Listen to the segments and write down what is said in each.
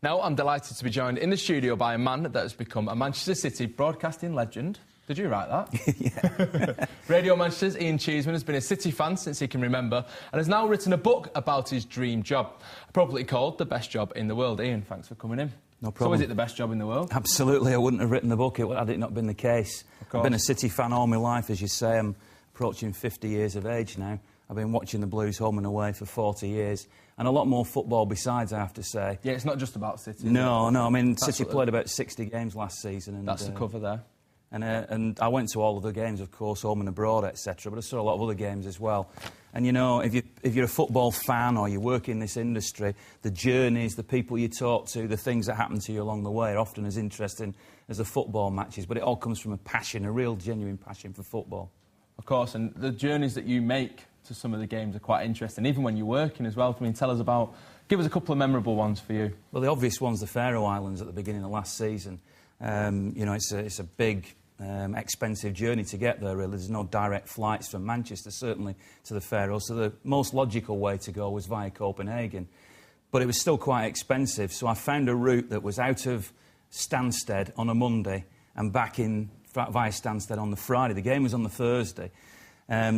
Now, I'm delighted to be joined in the studio by a man that has become a Manchester City broadcasting legend. Did you write that? Yeah. Radio Manchester's Ian Cheeseman has been a City fan since he can remember and has now written a book about his dream job, appropriately called The Best Job in the World. Ian, thanks for coming in. No problem. So is it the best job in the world? Absolutely. I wouldn't have written the book had it not been the case. I've been a City fan all my life, as you say. I'm approaching 50 years of age now. I've been watching the Blues home and away for 40 years. And a lot more football besides, I have to say. Yeah, it's not just about City. No. I mean, City played about 60 games last season. And, that's the cover there. And I went to all of the games, of course, home and abroad, etc. But I saw a lot of other games as well. And, you know, if you're a football fan or you work in this industry, the journeys, the people you talk to, the things that happen to you along the way are often as interesting as the football matches. But it all comes from a passion, a real, genuine passion for football. Of course, and the journeys that you make to some of the games are quite interesting, even when you're working as well. I mean, give us a couple of memorable ones for you. Well, the obvious one's the Faroe Islands at the beginning of last season. You know, it's a big, expensive journey to get there, really. There's no direct flights from Manchester, certainly, to the Faroes, so the most logical way to go was via Copenhagen. But it was still quite expensive, so I found a route that was out of Stansted on a Monday and back in via Stansted on the Friday. The game was on the Thursday.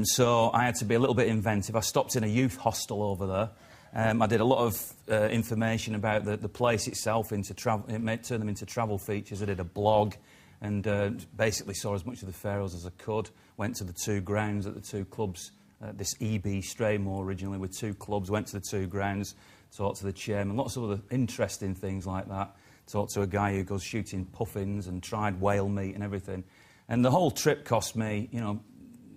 So I had to be a little bit inventive. I stopped in a youth hostel over there. I did a lot of information about the place itself, turned them into travel features. I did a blog and basically saw as much of the Faroes as I could. Went to the two grounds at the two clubs, this EB Straymore originally with two clubs. Went to the two grounds, talked to the chairman, lots of other interesting things like that. Talked to a guy who goes shooting puffins and tried whale meat and everything. And the whole trip cost me, you know,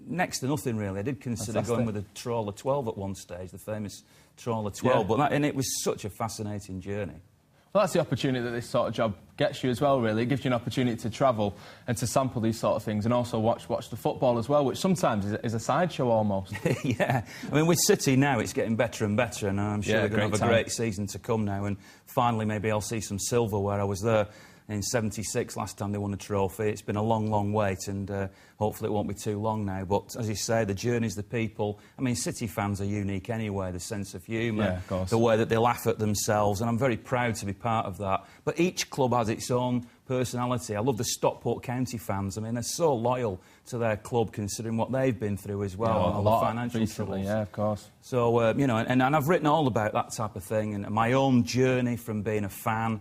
next to nothing, really. I did consider going with a Trawler 12 at one stage, the famous Trawler 12, yeah. And it was such a fascinating journey. Well, that's the opportunity that this sort of job gets you as well, really. It gives you an opportunity to travel and to sample these sort of things and also watch the football as well, which sometimes is a sideshow almost. Yeah. I mean, with City now, it's getting better and better, and I'm sure they're going to have a great season to come now, and finally maybe I'll see some silver where I was there in '76, last time they won a trophy. It's been a long, long wait, and hopefully it won't be too long now. But as you say, the journeys, the people. I mean, City fans are unique anyway. The sense of humour, the way that they laugh at themselves, and I'm very proud to be part of that. But each club has its own personality. I love the Stockport County fans. I mean, they're so loyal to their club, considering what they've been through as well, yeah, and all the financial troubles. Yeah, of course. So you know, and I've written all about that type of thing, and my own journey from being a fan.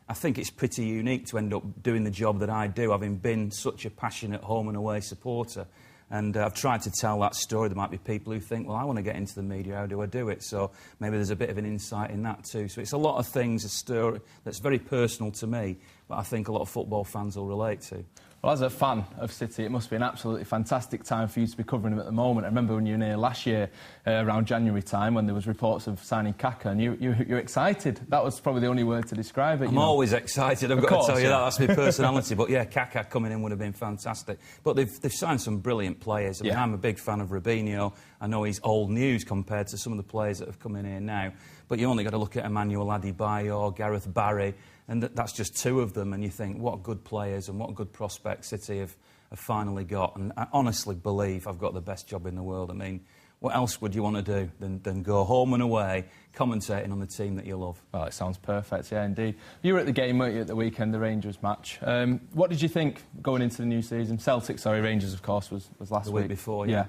I think it's pretty unique to end up doing the job that I do, having been such a passionate home and away supporter. And I've tried to tell that story. There might be people who think, well, I want to get into the media, how do I do it? So maybe there's a bit of an insight in that too. So it's a lot of things, a story that's very personal to me, but I think a lot of football fans will relate to. Well, as a fan of City, it must be an absolutely fantastic time for you to be covering them at the moment. I remember when you were here last year, around January time, when there was reports of signing Kaka, and you're excited. That was probably the only word to describe it. I'm always excited, I've got to tell you that. That's my personality. But yeah, Kaka coming in would have been fantastic. But they've signed some brilliant players. I mean, I'm a big fan of Robinho. I know he's old news compared to some of the players that have come in here now. But you only got to look at Emmanuel Adebayor, Gareth Barry, and that's just two of them, and you think, what good players and what good prospects City have finally got. And I honestly believe I've got the best job in the world. I mean, what else would you want to do than go home and away, commentating on the team that you love? Well, it sounds perfect, yeah, indeed. You were at the game, weren't you, at the weekend, the Rangers match. What did you think going into the new season? Rangers, of course, was last week. The week before, yeah.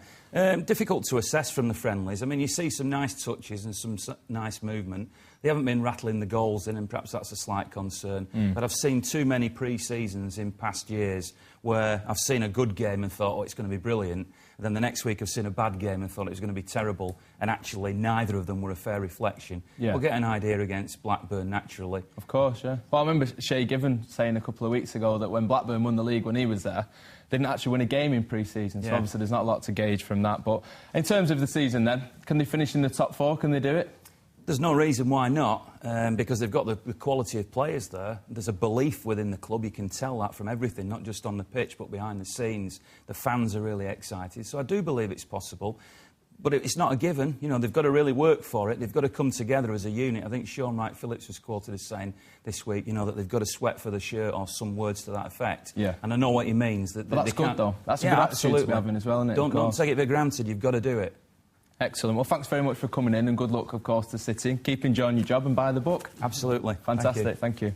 Difficult to assess from the friendlies. I mean, you see some nice touches and some nice movement. They haven't been rattling the goals in, and perhaps that's a slight concern. But I've seen too many pre-seasons in past years where I've seen a good game and thought, oh, it's going to be brilliant. And then the next week I've seen a bad game and thought it was going to be terrible. And actually, neither of them were a fair reflection. Yeah. We'll get an idea against Blackburn, naturally. Of course, yeah. Well, I remember Shay Given saying a couple of weeks ago that when Blackburn won the league when he was there, they didn't actually win a game in pre-season, so obviously there's not a lot to gauge from that. But in terms of the season then, can they finish in the top four? Can they do it? There's no reason why not, because they've got the quality of players there. There's a belief within the club. You can tell that from everything, not just on the pitch, but behind the scenes. The fans are really excited. So I do believe it's possible. But it's not a given. You know, they've got to really work for it. They've got to come together as a unit. I think Sean Wright-Phillips was quoted as saying this week, you know, that they've got to sweat for the shirt, or some words to that effect. Yeah. And I know what he means. But that's good, though. That's a good attitude to be having as well, isn't it? Don't take it for granted. You've got to do it. Excellent. Well, thanks very much for coming in, and good luck, of course, to City. Keep enjoying your job and buy the book. Absolutely. Fantastic. Thank you.